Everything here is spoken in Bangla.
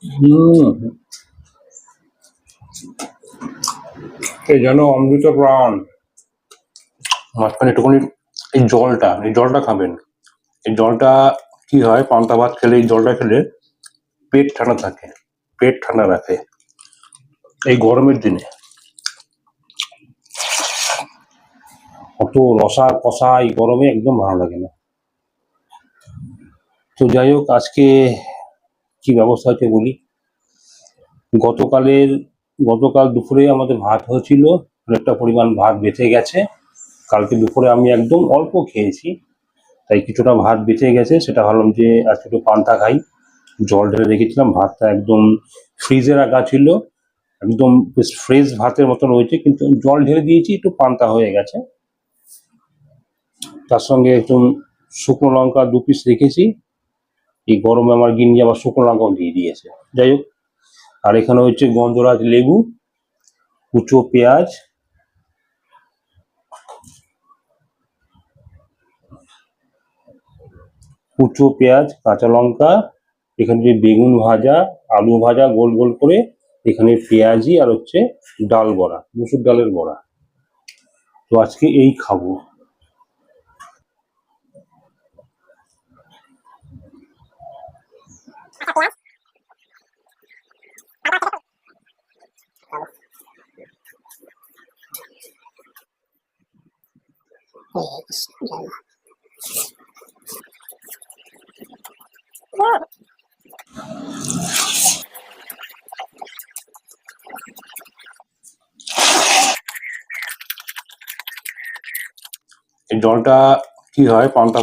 হুম, এই যেন অমৃত প্রাণ। মাঝখানে একটুখানি এই জলটা খাবেন। এই জলটা কি হয়, পান্তা ভাত খেলে এই জলটা খেলে পেট ঠান্ডা থাকে, পেট ঠান্ডা রাখে এই গরমের দিনে। অত রসা কষা এই গরমে একদম ভালো লাগে না। তো যাই হোক, আজকে কি ব্যবস্থা হচ্ছে বলি। গতকালের গতকাল দুপুরে আমাদের ভাত হয়েছিল, অনেকটা পরিমাণ ভাত বেঁচে গেছে। কালকে দুপুরে আমি একদম অল্প খেয়েছি, তাই কিছুটা ভাত বেঁচে গেছে। সেটা ভাবলাম যে আজকে একটু পান্তা খাই। জল ঢেলে রেখেছিলাম, ভাতটা একদম ফ্রিজে রাখা ছিল, একদম বেশ ফ্রেশ ভাতের মতো রয়েছে, কিন্তু জল ঢেলে দিয়েছি, একটু পান্তা হয়ে গেছে। তার সঙ্গে একটু শুকনো লঙ্কা 2 পিস রেখেছি। এই গরমে আমার গিন্নি আবার শুকনো লঙ্কাও দিয়ে দিয়েছে। যাই হোক, আর এখানে হচ্ছে গন্ধরাজ লেবু, কুচো পেঁয়াজ, কাঁচা লঙ্কা, এখানে যে বেগুন ভাজা, আলু ভাজা গোল গোল করে, এখানে পেঁয়াজি, আর হচ্ছে ডাল বড়া, মুসুর ডালের বড়া। তো আজকে এই খাবো। এই জলটা কি হয়, পান্তা